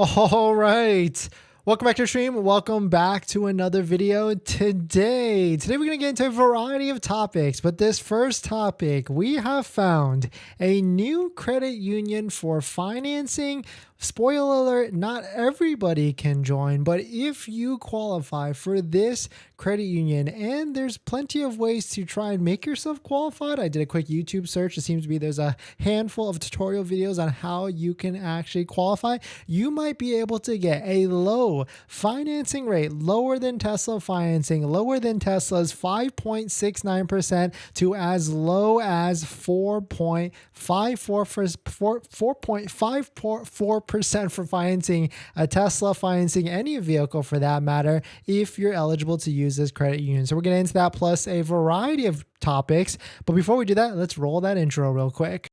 All right. Welcome back to the stream. Welcome back to another video today. Today we're going to get into a variety of topics, but this first topic, we have found a new credit union for financing. Spoiler alert, not everybody can join, but if you qualify for this credit union, and there's plenty of ways to try and make yourself qualified. I did a quick YouTube search. It seems to be there's a handful of tutorial videos on how you can actually qualify. You might be able to get a low financing rate, lower than Tesla financing, lower than Tesla's 5.69% to as low as 4.54% for financing a Tesla, financing any vehicle for that matter, if you're eligible to use this credit union. So we're getting into that plus a variety of topics. But before we do that, let's roll that intro real quick.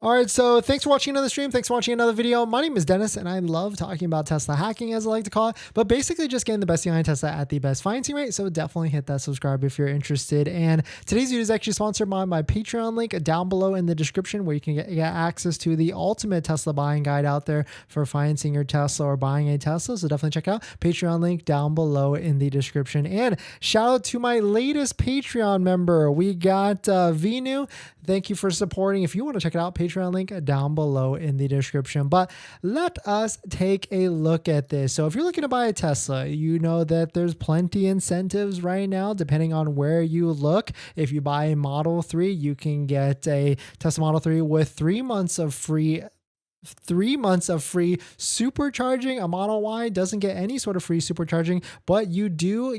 All right, so thanks for watching another stream. Thanks for watching another video. My name is Dennis, and I love talking about Tesla hacking, as I like to call it, but basically just getting the best behind Tesla at the best financing rate. So definitely hit that subscribe if you're interested. And today's video is actually sponsored by my Patreon link down below in the description, where you can get access to the ultimate Tesla buying guide out there for financing your Tesla or buying a Tesla. So definitely check out Patreon link down below in the description. And shout out to my latest Patreon member. We got Vinu. Thank you for supporting. If you want to check it out, Patreon link down below in the description. But let us take a look at this. So if you're looking to buy a Tesla, you know that there's plenty incentives right now, depending on where you look. If you buy a Model 3, you can get a Tesla Model 3 with 3 months of free supercharging. A Model Y doesn't get any sort of free supercharging, but you do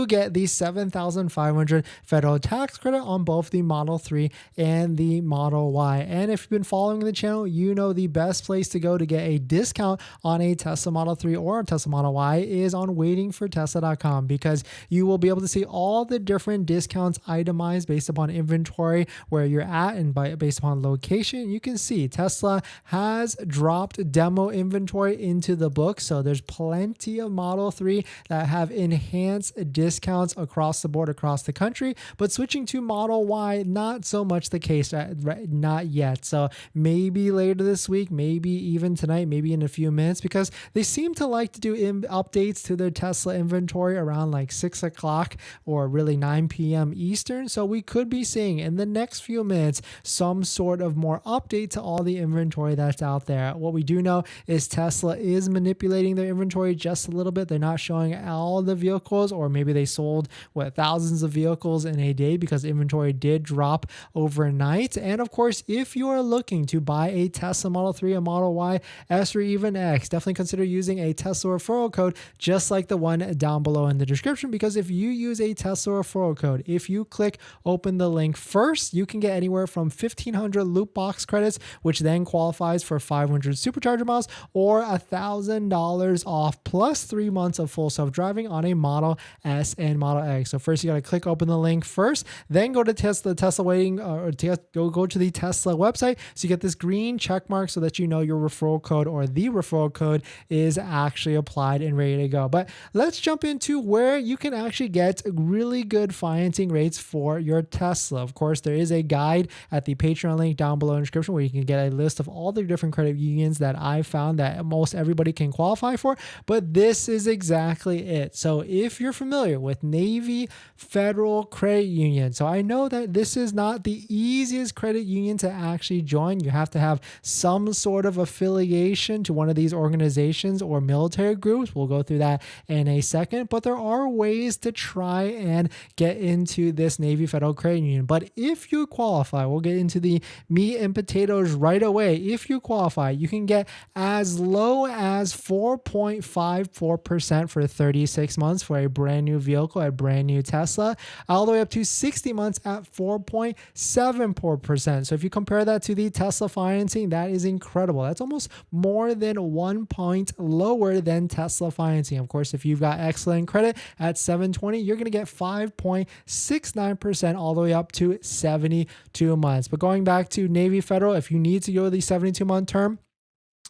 get the 7,500 federal tax credit on both the Model 3 and the Model Y. And if you've been following the channel, you know the best place to go to get a discount on a Tesla Model 3 or a Tesla Model Y is on waitingfortesla.com, because you will be able to see all the different discounts itemized based upon inventory, where you're at, and based upon location. You can see Tesla has dropped demo inventory into the book. So there's plenty of Model 3 that have enhanced discounts across the board, across the country. But switching to Model Y, not so much the case, not yet. So maybe later this week, maybe even tonight, maybe in a few minutes, because they seem to like to do updates to their Tesla inventory around like 6 o'clock or really 9 p.m. Eastern. So we could be seeing in the next few minutes some sort of more update to all the inventory that's out there. What we do know is Tesla is manipulating their inventory just a little bit. They're not showing all the vehicles, or maybe they sold thousands of vehicles in a day because inventory did drop overnight. And of course, if you are looking to buy a Tesla Model 3, a Model Y, S, or even X, definitely consider using a Tesla referral code just like the one down below in the description, because if you use a Tesla referral code, if you click open the link first, you can get anywhere from 1,500 loot box credits, which then qualifies for 500 supercharger miles, or $1,000 off plus 3 months of full self-driving on a Model S and Model X. So first you got to click open the link first, then go to Tesla waiting, or go to the Tesla website. So you get this green check mark so that you know your referral code, or the referral code, is actually applied and ready to go. But let's jump into where you can actually get really good financing rates for your Tesla. Of course, there is a guide at the Patreon link down below in the description, where you can get a list of all the different credit unions that I found that most everybody can qualify for. But this is exactly it. So if you're familiar with Navy Federal Credit Union, so I know that this is not the easiest credit union to actually join. You have to have some sort of affiliation to one of these organizations or military groups. We'll go through that in a second, but there are ways to try and get into this Navy Federal Credit Union. But if you qualify, we'll get into the meat and potatoes right away. If you qualify, you can get as low as 4.54% for 36 months for a brand new vehicle, a brand new Tesla, all the way up to 60 months at 4.74%. So if you compare that to the Tesla financing, that is incredible. That's almost more than 1 point lower than Tesla financing. Of course, if you've got excellent credit at 720, you're going to get 5.69% all the way up to 72 months. But going back to Navy Federal, if you need to go to the 72-month term,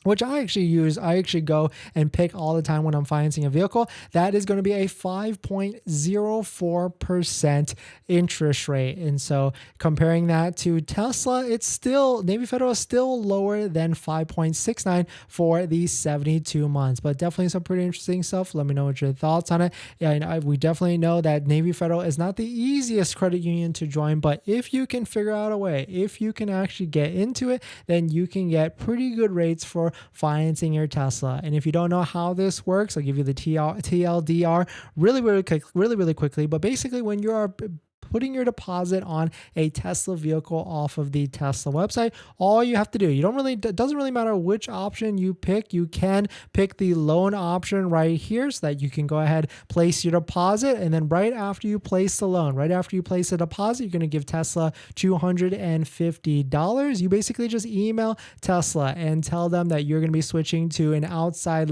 which I actually use. I actually go and pick all the time when I'm financing a vehicle. That is going to be a 5.04% interest rate. And so comparing that to Tesla, it's still, Navy Federal is still lower than 5.69 for the 72 months, but definitely some pretty interesting stuff. Let me know what your thoughts on it. Yeah, and we definitely know that Navy Federal is not the easiest credit union to join, but if you can figure out a way, if you can actually get into it, then you can get pretty good rates for financing your Tesla. And if you don't know how this works, I'll give you the TLDR really quickly. But basically, when you are putting your deposit on a Tesla vehicle off of the Tesla website, all you have to do, it doesn't really matter which option you pick. You can pick the loan option right here so that you can go ahead, place your deposit, and then right after you place the loan, right after you place the deposit, you're going to give Tesla $250. You basically just email Tesla and tell them that you're going to be switching to an outside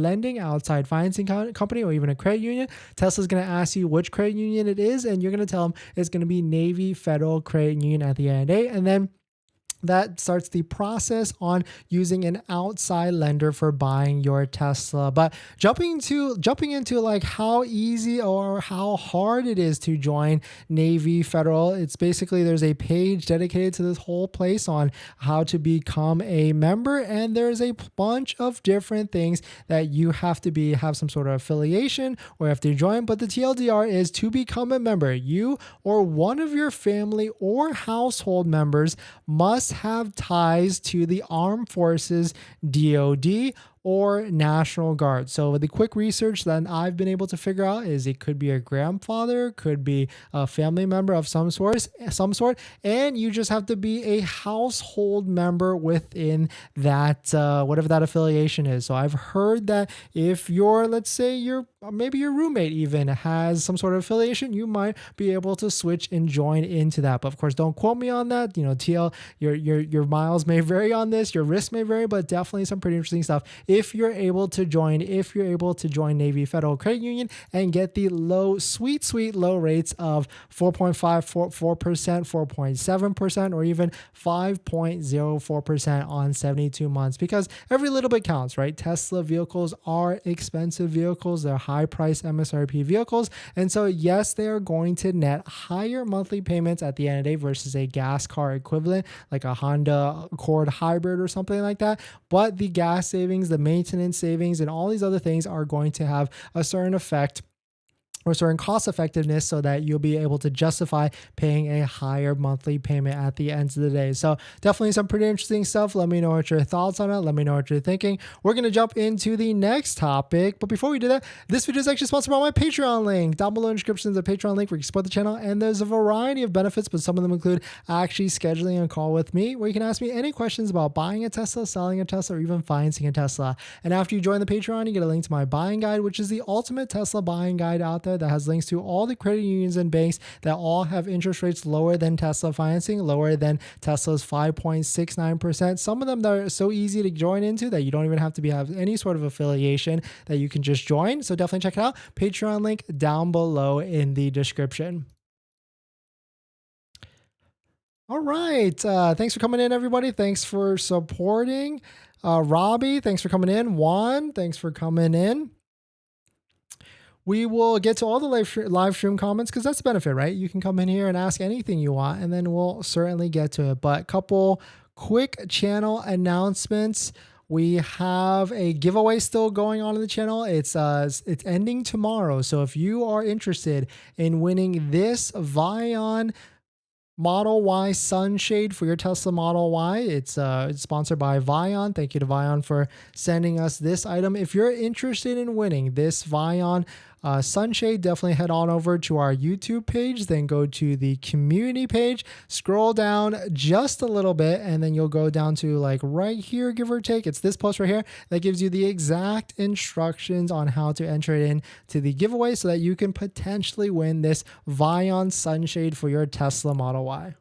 financing company, or even a credit union. Tesla's going to ask you which credit union it is, and you're going to tell them it's going to be Navy Federal Credit Union at the end of the day. And then that starts the process on using an outside lender for buying your Tesla. But jumping into like how easy or how hard it is to join Navy Federal, it's basically there's a page dedicated to this whole place on how to become a member, and there's a bunch of different things that you have to have some sort of affiliation or have to join. But the TLDR is to become a member, you or one of your family or household members must have ties to the Armed Forces, DoD, or National Guard. So with the quick research that I've been able to figure out is it could be a grandfather, could be a family member of some sort, and you just have to be a household member within that, whatever that affiliation is. So I've heard that if you're, let's say maybe your roommate even has some sort of affiliation, you might be able to switch and join into that. But of course, don't quote me on that. Your miles may vary on this, your risk may vary, but definitely some pretty interesting stuff if you're able to join Navy Federal Credit Union and get the sweet low rates of 4.54%, 4.7%, or even 5.04% on 72 months, because every little bit counts, right? Tesla vehicles are expensive vehicles. They're high price MSRP vehicles. And so yes, they are going to net higher monthly payments at the end of the day versus a gas car equivalent like a Honda Accord hybrid or something like that. But the gas savings, the maintenance savings, and all these other things are going to have a certain effect or certain cost effectiveness so that you'll be able to justify paying a higher monthly payment at the end of the day. So definitely some pretty interesting stuff. Let me know what your thoughts on it. Let me know what you're thinking. We're going to jump into the next topic. But before we do that, this video is actually sponsored by my Patreon link. Down below in the description is a Patreon link where you can support the channel. And there's a variety of benefits, but some of them include actually scheduling a call with me where you can ask me any questions about buying a Tesla, selling a Tesla, or even financing a Tesla. And after you join the Patreon, you get a link to my buying guide, which is the ultimate Tesla buying guide out there that has links to all the credit unions and banks that all have interest rates lower than Tesla financing, lower than Tesla's 5.69%. Some of them that are so easy to join into that you don't even have any sort of affiliation, that you can just join. So definitely check it out. Patreon link down below in the description. All right. Thanks for coming in, everybody. Thanks for supporting. Robbie, thanks for coming in. Juan, thanks for coming in. We will get to all the live stream comments because that's the benefit, right? You can come in here and ask anything you want, and then we'll certainly get to it. But a couple quick channel announcements. We have a giveaway still going on in the channel. It's ending tomorrow. So if you are interested in winning this Vion Model Y sunshade for your Tesla Model Y, it's sponsored by Vion. Thank you to Vion for sending us this item. If you're interested in winning this Vion sunshade, definitely head on over to our YouTube page, then go to the community page, scroll down just a little bit, and then you'll go down to like right here, give or take. It's this post right here that gives you the exact instructions on how to enter it in to the giveaway so that you can potentially win this Vion sunshade for your Tesla Model Y.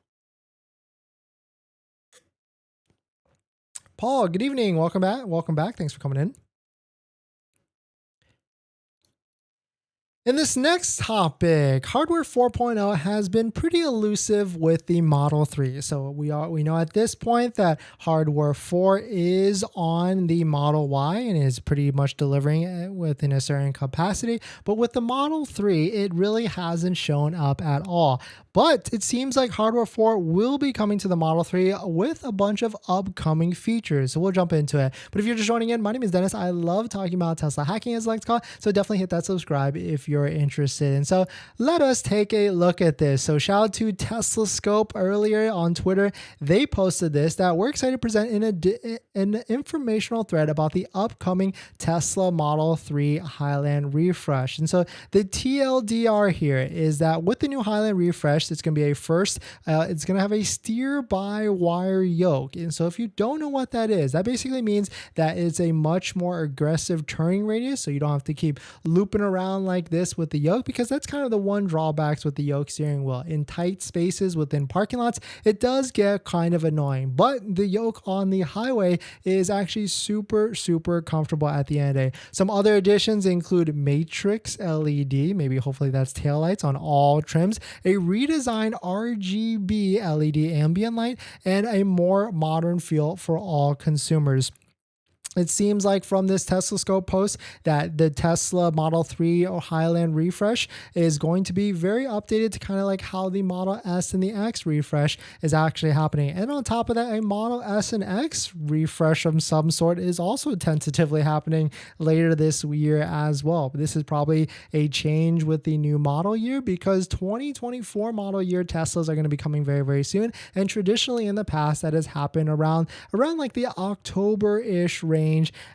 Paul, good evening. Welcome back. Welcome back. Thanks for coming in. In this next topic, hardware 4.0 has been pretty elusive with the Model 3. So we know at this point that hardware 4 is on the Model Y and is pretty much delivering it within a certain capacity. But with the Model 3, it really hasn't shown up at all. But it seems like hardware 4 will be coming to the Model 3 with a bunch of upcoming features. So we'll jump into it. But if you're just joining in, my name is Dennis. I love talking about Tesla hacking, as I like to call it. So definitely hit that subscribe if you're interested. And so let us take a look at this. So shout out to Tesla Scope earlier on Twitter. They posted this that we're excited to present in an informational thread about the upcoming Tesla Model 3 Highland refresh. And so the TLDR here is that with the new Highland refresh, it's going to be a first. It's going to have a steer-by-wire yoke. And so if you don't know what that is, that basically means that it's a much more aggressive turning radius. So you don't have to keep looping around like this with the yoke, because that's kind of the one drawbacks with the yoke steering wheel. In tight spaces within parking lots, it does get kind of annoying. But the yoke on the highway is actually super, super comfortable at the end of the day. Some other additions include matrix LED, maybe hopefully that's taillights on all trims, a redesigned RGB LED ambient light, and a more modern feel for all consumers. It seems like from this Tesla Scope post that the Tesla Model 3 or Highland refresh is going to be very updated to kind of like how the Model S and the X refresh is actually happening. And on top of that, a Model S and X refresh of some sort is also tentatively happening later this year as well. But this is probably a change with the new model year, because 2024 model year Teslas are going to be coming very, very soon. And traditionally in the past, that has happened around like the October-ish range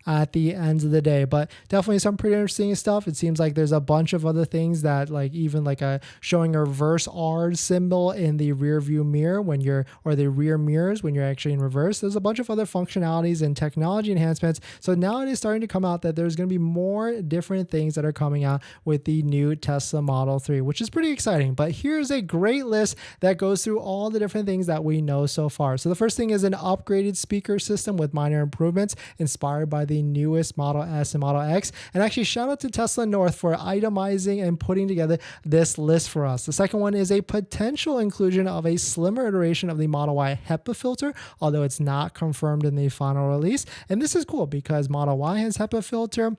at the end of the day. But definitely some pretty interesting stuff. It seems like there's a bunch of other things that, like even like showing a reverse R symbol in the rear view mirror when you're, or the rear mirrors when you're actually in reverse. There's a bunch of other functionalities and technology enhancements. So now it is starting to come out that there's going to be more different things that are coming out with the new Tesla Model 3, which is pretty exciting. But here's a great list that goes through all the different things that we know so far. So the first thing is an upgraded speaker system with minor improvements inspired by the newest Model S and Model X. And actually shout out to Tesla North for itemizing and putting together this list for us. The second one is a potential inclusion of a slimmer iteration of the Model Y HEPA filter, although it's not confirmed in the final release. And this is cool because Model Y has HEPA filter.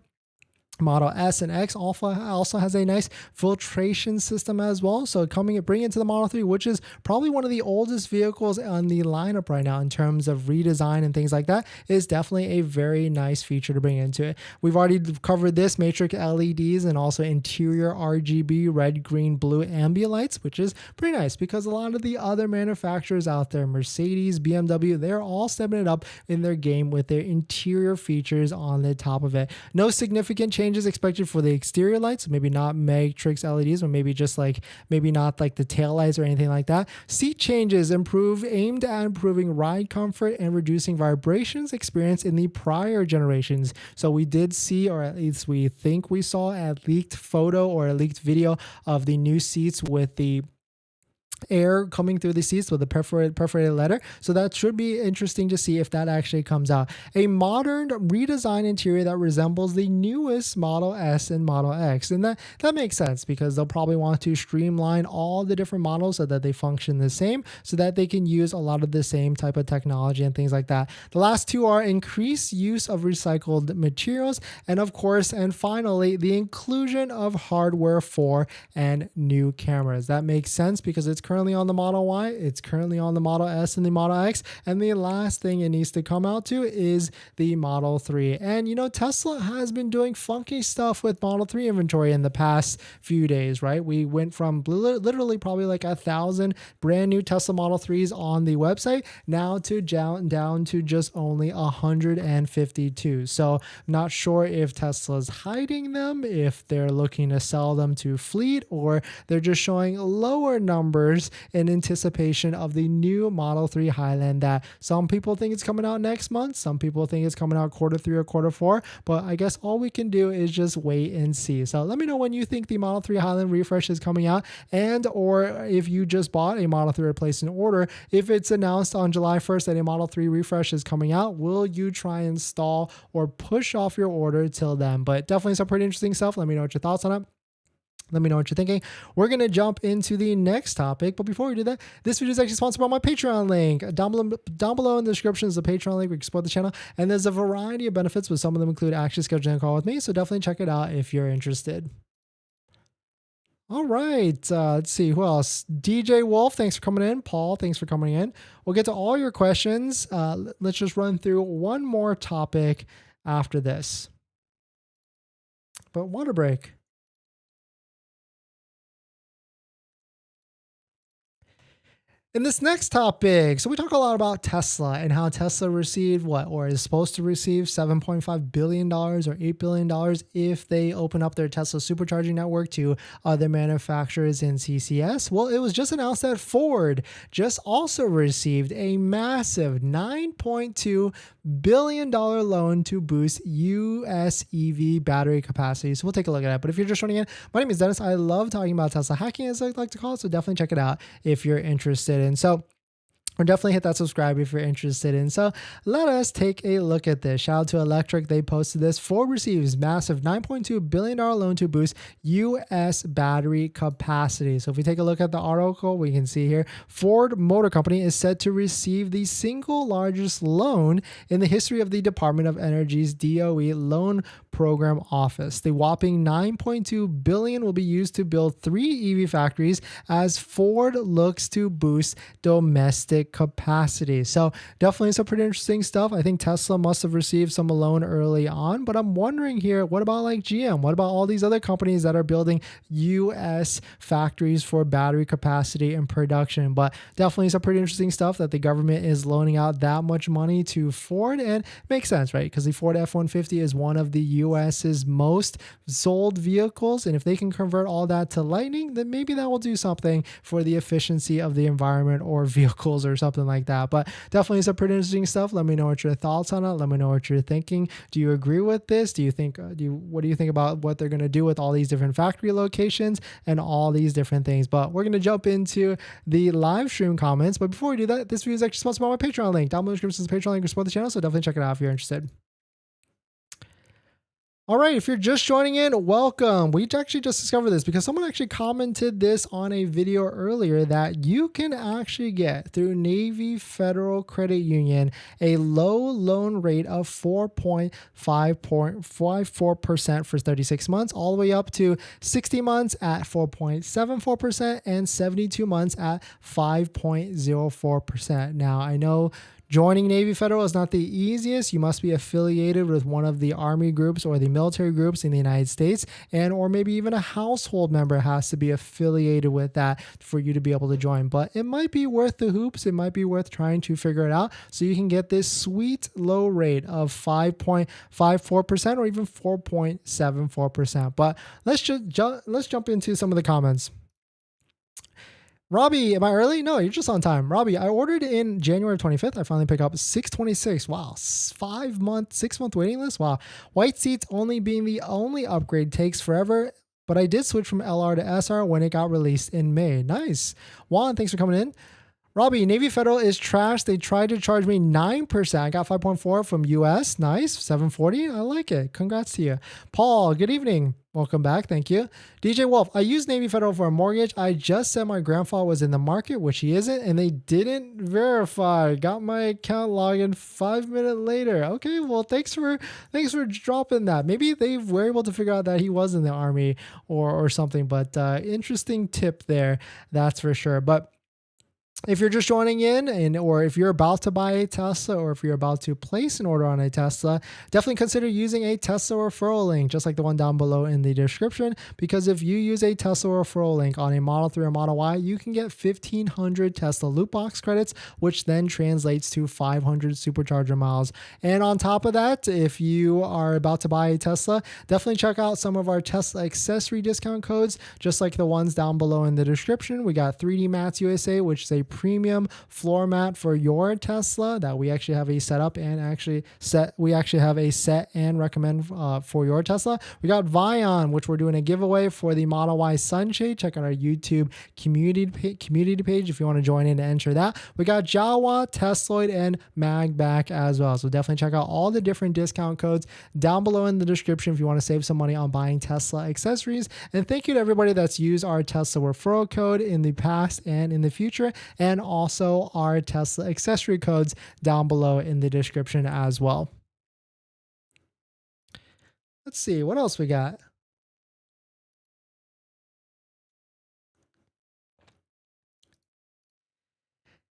Model S and X also has a nice filtration system as well. So bring into the Model 3, which is probably one of the oldest vehicles on the lineup right now in terms of redesign and things like that, is definitely a very nice feature to bring into it. We've already covered this, matrix LEDs and also interior RGB red, green, blue ambient lights, which is pretty nice because a lot of the other manufacturers out there, Mercedes, BMW, they're all stepping it up in their game with their interior features on the top of it. No significant changes expected for the exterior lights, maybe not matrix LEDs, or maybe just like maybe not like the tail lights or anything like that. Seat changes aimed at improving ride comfort and reducing vibrations experienced in the prior generations. So we did see, or at least we think we saw, a leaked photo or a leaked video of the new seats with the air coming through the seats with a perforated letter. So that should be interesting to see if that actually comes out. A modern redesigned interior that resembles the newest Model S and Model X. And that makes sense because they'll probably want to streamline all the different models so that they function the same, so that they can use a lot of the same type of technology and things like that. The last two are increased use of recycled materials, and of course, and finally, the inclusion of hardware 4 and new cameras. That makes sense because it's currently on the Model Y, it's currently on the Model S and the Model X, and the last thing it needs to come out to is the Model 3. And you know, Tesla has been doing funky stuff with Model 3 inventory in the past few days, right? We went from literally probably like 1,000 brand new Tesla Model 3s on the website now to down to just only 152. So not sure if Tesla's hiding them, if they're looking to sell them to fleet, or they're just showing lower numbers in anticipation of the new Model 3 Highland that some people think it's coming out next month, some people think it's coming out Q3 or Q4, but I guess all we can do is just wait and see. So let me know when you think the Model 3 Highland refresh is coming out, and or if you just bought a Model 3 or placed an order, if it's announced on July 1st that a Model 3 refresh is coming out, will you try and stall or push off your order till then? But definitely some pretty interesting stuff. Let me know what your thoughts on it. Let me know what you're thinking. We're going to jump into the next topic. But before we do that, this video is actually sponsored by my Patreon link. Down below in the description is the Patreon link where you can support the channel. And there's a variety of benefits, but some of them include actually scheduling a call with me. So definitely check it out if you're interested. All right. Let's see who else. DJ Wolf, thanks for coming in. Paul, thanks for coming in. We'll get to all your questions. Let's just run through one more topic after this. But water break. In this next topic, so we talk a lot about Tesla and how Tesla received or is supposed to receive $7.5 billion or $8 billion if they open up their Tesla supercharging network to other manufacturers in CCS. Well, it was just announced that Ford just also received a massive $9.2 billion loan to boost US EV battery capacity. So we'll take a look at that. But if you're just joining in, my name is Dennis. I love talking about Tesla hacking, as I like to call it. So definitely check it out if you're interested. And so or definitely hit that subscribe if you're interested in. So let us take a look at this. Shout out to Electric. They posted this. Ford receives massive $9.2 billion loan to boost U.S. battery capacity. So if we take a look at the article, we can see here, Ford Motor Company is said to receive the single largest loan in the history of the Department of Energy's DOE Loan Program Office. The whopping $9.2 billion will be used to build 3 EV factories as Ford looks to boost domestic capacity. So definitely some pretty interesting stuff. I think Tesla must have received some loan early on, but I'm wondering here, what about like GM? What about all these other companies that are building US factories for battery capacity and production? But definitely some pretty interesting stuff that the government is loaning out that much money to Ford, and makes sense, right? Because the Ford F-150 is one of the US's most sold vehicles, and if they can convert all that to Lightning, then maybe that will do something for the efficiency of the environment or vehicles or something like that. But definitely some pretty interesting stuff. Let me know what your thoughts on it. Let me know what you're thinking. Do you agree with this? Do you think what do you think about what they're going to do with all these different factory locations and all these different things? But we're going to jump into the live stream comments. But before we do that, this video is actually sponsored by my Patreon link. Down below in the description is the Patreon link to support the channel, so definitely check it out if you're interested. All right, if you're just joining in, welcome. We actually just discovered this because someone actually commented this on a video earlier, that you can actually get through Navy Federal Credit Union a low loan rate of 4.54% for 36 months, all the way up to 60 months at 4.74% and 72 months at 5.04%. Now, I know joining Navy Federal is not the easiest. You must be affiliated with one of the Army groups or the military groups in the United States, or maybe even a household member has to be affiliated with that for you to be able to join. But it might be worth the hoops. It might be worth trying to figure it out so you can get this sweet low rate of 5.54% or even 4.74%. But let's jump into some of the comments. Robbie, am I early? No, you're just on time. Robbie, I ordered in January 25th. I finally picked up 626. Wow. 6-month waiting list. Wow. White seats only being the only upgrade takes forever, but I did switch from LR to SR when it got released in May. Nice. Juan, thanks for coming in. Robbie, Navy Federal is trash. They tried to charge me 9%. I got 5.4 from US. Nice. 740. I like it. Congrats to you. Paul, good evening. Welcome back. Thank you. DJ Wolf, I used Navy Federal for a mortgage. I just said my grandfather was in the market, which he isn't, and they didn't verify. Got my account login 5 minutes later. Okay, well, thanks for dropping that. Maybe they were able to figure out that he was in the Army or something, but interesting tip there. That's for sure. But if you're just joining in, or if you're about to buy a Tesla, or if you're about to place an order on a Tesla, definitely consider using a Tesla referral link, just like the one down below in the description, because if you use a Tesla referral link on a Model 3 or Model Y, you can get 1,500 Tesla loot box credits, which then translates to 500 supercharger miles. And on top of that, if you are about to buy a Tesla, definitely check out some of our Tesla accessory discount codes, just like the ones down below in the description. We got 3D Mats USA, which is a premium floor mat for your Tesla that we actually have a setup and we actually have a set and recommend for your Tesla. We got RIVIAN, which we're doing a giveaway for the Model Y sunshade. Check out our YouTube community page if you want to join in and enter that. We got Jawa, Tesloid, and MAGBAK as well. So definitely check out all the different discount codes down below in the description if you want to save some money on buying Tesla accessories. And thank you to everybody that's used our Tesla referral code in the past and in the future, and also our Tesla accessory codes down below in the description as well. Let's see what else we got.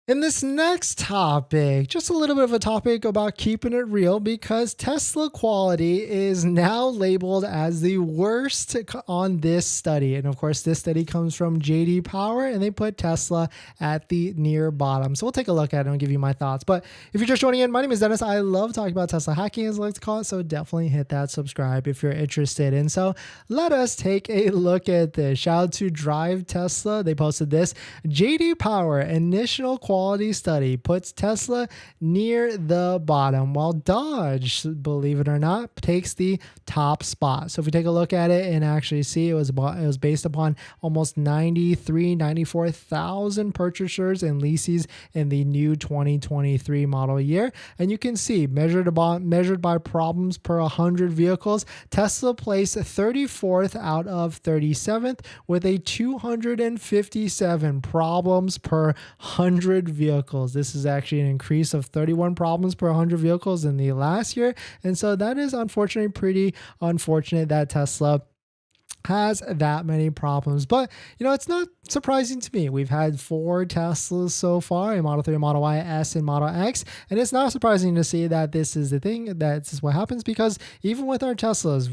In this next topic, just a little bit of a topic about keeping it real, because Tesla quality is now labeled as the worst on this study. And of course, this study comes from JD Power, and they put Tesla at the near bottom. So we'll take a look at it and give you my thoughts. But if you're just joining in, my name is Dennis. I love talking about Tesla hacking, as I like to call it. So definitely hit that subscribe if you're interested. And so let us take a look at this. Shout out to Drive Tesla. They posted this. JD Power initial quality study puts Tesla near the bottom, while Dodge, believe it or not, takes the top spot. So if we take a look at it and actually see, it was based upon almost 94,000 purchasers and leases in the new 2023 model year. And you can see measured by problems per 100 vehicles, Tesla placed 34th out of 37th with a 257 problems per 100 vehicles. This is actually an increase of 31 problems per 100 vehicles in the last year. And so that is unfortunately pretty unfortunate that Tesla has that many problems. But you know, it's not surprising to me. We've had 4 Teslas so far, a Model 3, a Model Y, S, and Model X, and it's not surprising to see that this is the thing, that this is what happens, because even with our Teslas,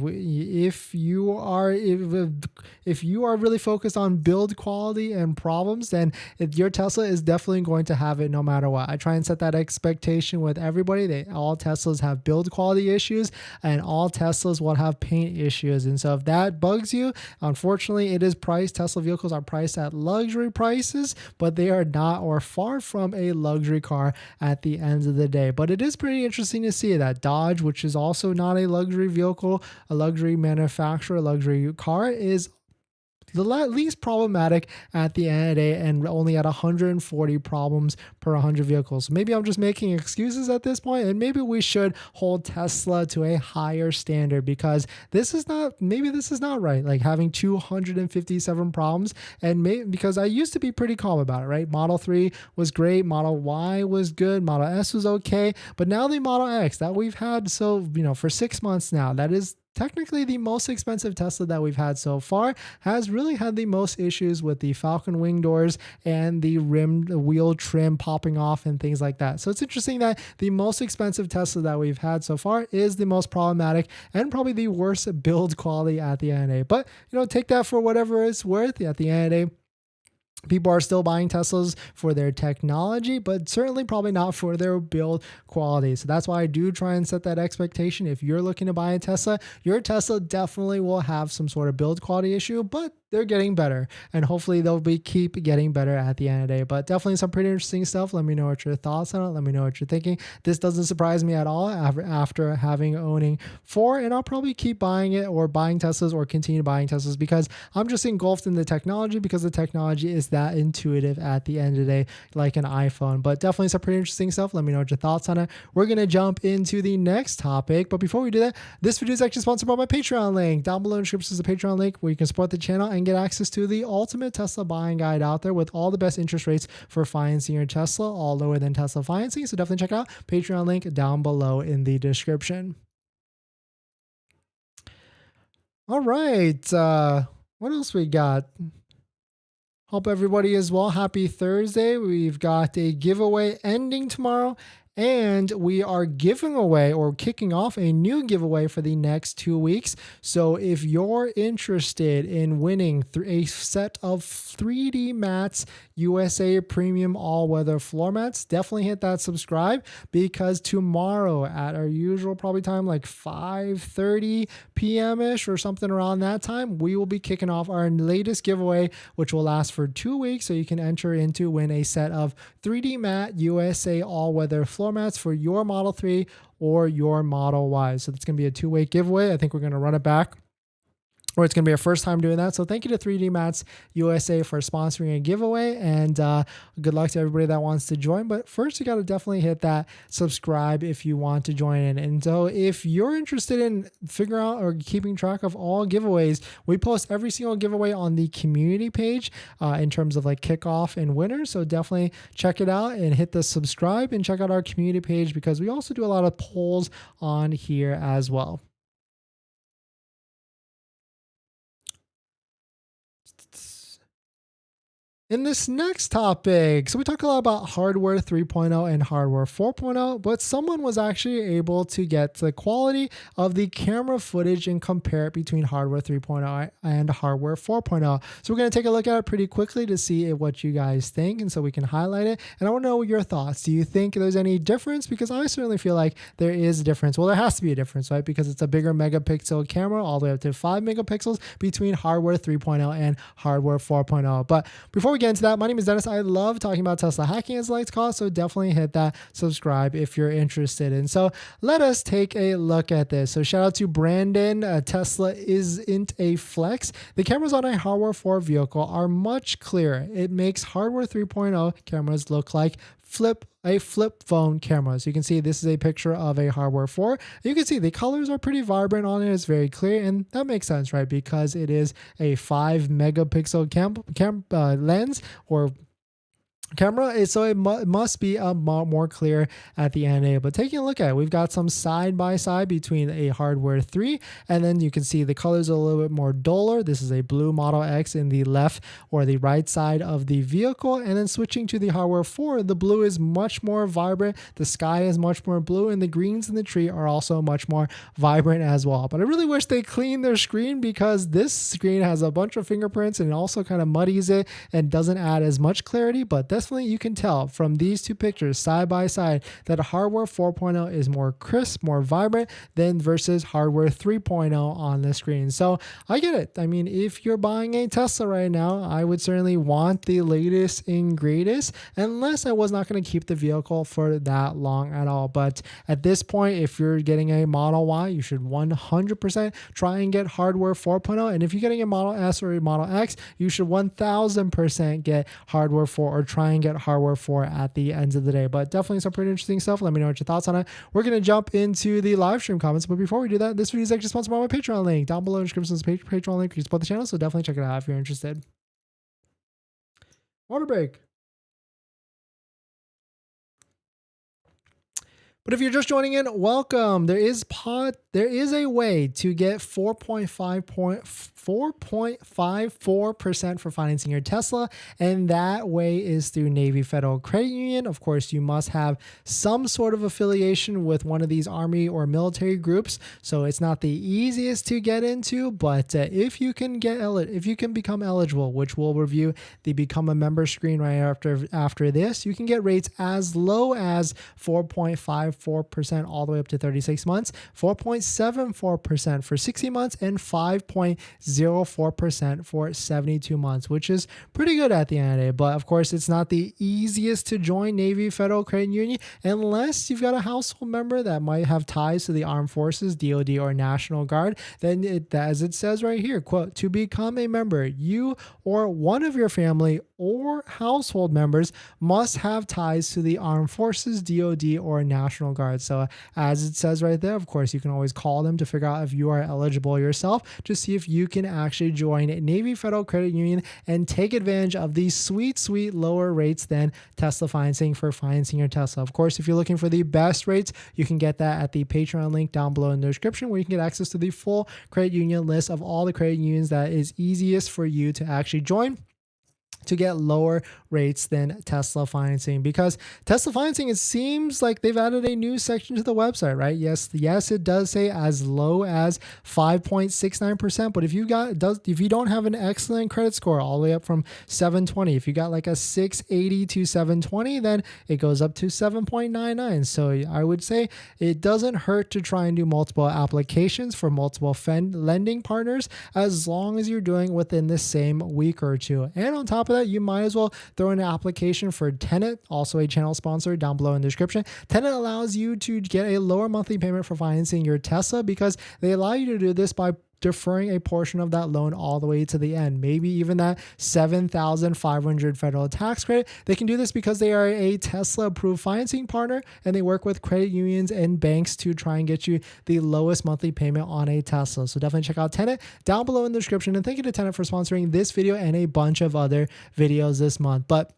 if you are really focused on build quality and problems, then your Tesla is definitely going to have it no matter what. I try and set that expectation with everybody. All Teslas have build quality issues, and all Teslas will have paint issues. And so if that bugs you, unfortunately, it is priced. Tesla vehicles are priced at luxury prices, but they are not, or far from, a luxury car at the end of the day. But it is pretty interesting to see that Dodge, which is also not a luxury vehicle, a luxury manufacturer, a luxury car, is the least problematic at the end of the day, and only at 140 problems per 100 vehicles. So maybe I'm just making excuses at this point, and maybe we should hold Tesla to a higher standard, because this is not right. Like having 257 problems, and because I used to be pretty calm about it, right? Model 3 was great, Model Y was good, Model S was okay, but now the Model X that we've had, so for 6 months now, that is technically the most expensive Tesla that we've had so far, has really had the most issues with the Falcon wing doors and the wheel trim popping off and things like that. So it's interesting that the most expensive Tesla that we've had so far is the most problematic and probably the worst build quality at the end of the day. But take that for whatever it's worth. At the end of the day, people are still buying Teslas for their technology, but certainly probably not for their build quality. So that's why I do try and set that expectation. If you're looking to buy a Tesla, your Tesla definitely will have some sort of build quality issue, but they're getting better, and hopefully they'll keep getting better at the end of the day. But definitely some pretty interesting stuff. Let me know what your thoughts on it. Let me know what you're thinking. This doesn't surprise me at all after owning 4, and I'll probably keep buying it, or buying Teslas, or continue buying Teslas, because I'm just engulfed in the technology, because the technology is that intuitive at the end of the day, like an iPhone. But definitely some pretty interesting stuff. Let me know what your thoughts on it. We're going to jump into the next topic, but before we do that, this video is actually sponsored by my Patreon link. Down below in the description is a Patreon link where you can support the channel and get access to the ultimate Tesla buying guide out there, with all the best interest rates for financing your Tesla, all lower than Tesla financing. So definitely check out Patreon link down below in the description. All right. What else we got? Hope everybody is well. Happy Thursday. We've got a giveaway ending tomorrow, And we are giving away or kicking off a new giveaway for the next 2 weeks. So if you're interested in winning a set of 3D Mats USA Premium All-Weather Floor Mats, definitely hit that subscribe, because tomorrow at our usual probably time, like 5:30 p.m.-ish or something around that time, we will be kicking off our latest giveaway, which will last for 2 weeks. So you can enter into win a set of 3D Mat USA All-Weather Floor Mats for your Model 3 or your Model Y. So it's going to be a 2-way giveaway. I think we're going to run it back, or it's going to be our first time doing that. So thank you to 3D Mats USA for sponsoring a giveaway, and good luck to everybody that wants to join. But first, you got to definitely hit that subscribe if you want to join in. And so if you're interested in figuring out or keeping track of all giveaways, we post every single giveaway on the community page in terms of like kickoff and winners. So definitely check it out and hit the subscribe and check out our community page, because we also do a lot of polls on here as well. In this next topic, so we talk a lot about hardware 3.0 and hardware 4.0, but someone was actually able to get the quality of the camera footage and compare it between hardware 3.0 and hardware 4.0. So we're going to take a look at it pretty quickly to see what you guys think, and so we can highlight it. And I want to know your thoughts. Do you think there's any difference? Because I certainly feel like there is a difference. Well, there has to be a difference, right? Because it's a bigger megapixel camera, all the way up to 5 megapixels between hardware 3.0 and hardware 4.0. But before we get into that, my name is Dennis. I love talking about Tesla hacking, as lights call, so definitely hit that subscribe if you're interested. And so let us take a look at this. So shout out to Brandon. Tesla isn't a flex. The cameras on a hardware 4 vehicle are much clearer. It makes hardware 3.0 cameras look like flip phone camera. So you can see this is a picture of a hardware 4. You can see the colors are pretty vibrant on it. It's very clear, and that makes sense, right? Because it is a 5 megapixel lens or camera, so it must be a more clear at the end. But taking a look at it, we've got some side by side between a hardware 3, and then you can see the colors are a little bit more duller. This is a blue Model X in the left or the right side of the vehicle, and then switching to the hardware 4, the blue is much more vibrant, the sky is much more blue, and the greens in the tree are also much more vibrant as well. But I really wish they cleaned their screen, because this screen has a bunch of fingerprints and it also kind of muddies it and doesn't add as much clarity. But definitely you can tell from these two pictures side by side that hardware 4.0 is more crisp, more vibrant than versus hardware 3.0 on the screen. So I get it. I mean, if you're buying a Tesla right now, I would certainly want the latest and greatest, unless I was not going to keep the vehicle for that long at all. But at this point, if you're getting a Model Y, you should 100% try and get hardware 4.0. And if you're getting a Model S or a Model X, you should 1000% get hardware 4 or try and get hardware 4 at the end of the day. But definitely some pretty interesting stuff. Let me know what your thoughts on it. We're going to jump into the live stream comments, but before we do that, this video is actually sponsored by my Patreon link. Down below in the description is Patreon link. You support the channel, so definitely check it out if you're interested. Water break. But if you're just joining in, welcome. There is a way to get 4.54% for financing your Tesla, and that way is through Navy Federal Credit Union. Of course, you must have some sort of affiliation with one of these Army or military groups, so it's not the easiest to get into. But if you can become eligible, which we'll review the become a member screen right after this, you can get rates as low as 4.54% all the way up to 36 months, 4.74% for 60 months, and 5.04% for 72 months, which is pretty good at the end of the day. But of course, it's not the easiest to join Navy Federal Credit Union unless you've got a household member that might have ties to the Armed Forces, DoD, or National Guard. Then as it says right here, quote, to become a member, you or one of your family or household members must have ties to the Armed Forces, DoD, or National Guard. So as it says right there, of course, you can always call them to figure out if you are eligible yourself to see if you can actually join Navy Federal Credit Union and take advantage of these sweet lower rates than Tesla financing for financing your Tesla. Of course, if you're looking for the best rates, you can get that at the Patreon link down below in the description, where you can get access to the full credit union list of all the credit unions that is easiest for you to actually join. to get lower rates than Tesla financing, because Tesla financing, it seems like they've added a new section to the website, right? Yes, it does say as low as 5.69%, but if you don't have an excellent credit score all the way up from 720, if you got like a 680 to 720, then it goes up to 7.99. So I would say it doesn't hurt to try and do multiple applications for multiple lending partners, as long as you're doing within the same week or two. And on top of that, you might as well throw in an application for Tenet, also a channel sponsor, down below in the description. Tenet allows you to get a lower monthly payment for financing your Tesla, because they allow you to do this by deferring a portion of that loan all the way to the end, maybe even that $7,500 federal tax credit. They can do this because they are a Tesla approved financing partner, and they work with credit unions and banks to try and get you the lowest monthly payment on a Tesla. So definitely check out Tenet down below in the description, and thank you to Tenet for sponsoring this video and a bunch of other videos this month. But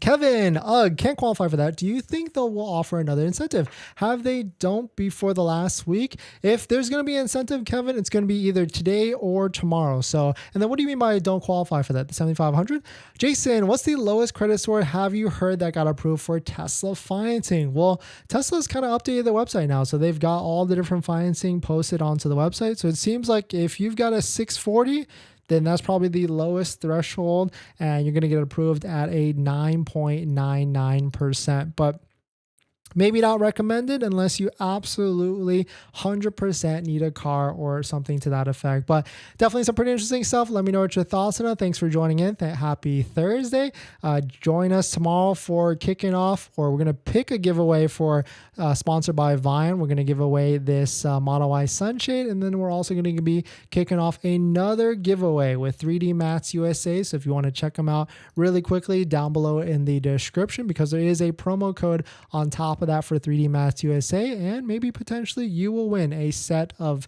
Kevin, can't qualify for that. Do you think they'll offer another incentive? Have they don't before the last week? If there's going to be an incentive, Kevin, it's going to be either today or tomorrow. So, and then what do you mean by don't qualify for that? The 7,500? Jason, what's the lowest credit score have you heard that got approved for Tesla financing? Well, Tesla's kind of updated the website now, so they've got all the different financing posted onto the website. So it seems like if you've got a 640, then that's probably the lowest threshold, and you're going to get approved at a 9.99%. But maybe not recommended unless you absolutely 100% need a car or something to that effect. But definitely some pretty interesting stuff. Let me know what your thoughts on it. Thanks for joining in. Happy Thursday. Join us tomorrow for kicking off, or we're going to pick a giveaway for sponsored by RIVIAN. We're going to give away this Model Y sunshade, and then we're also going to be kicking off another giveaway with 3D Mats USA. So if you want to check them out really quickly, down below in the description, because there is a promo code on top of that for 3D Mats USA, and maybe potentially you will win a set of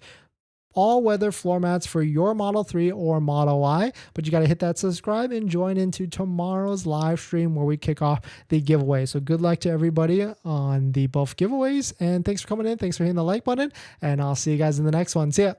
all-weather floor mats for your Model 3 or Model Y. But you got to hit that subscribe and join into tomorrow's live stream where we kick off the giveaway. So good luck to everybody on the both giveaways, and thanks for coming in. Thanks for hitting the like button, and I'll see you guys in the next one. See ya.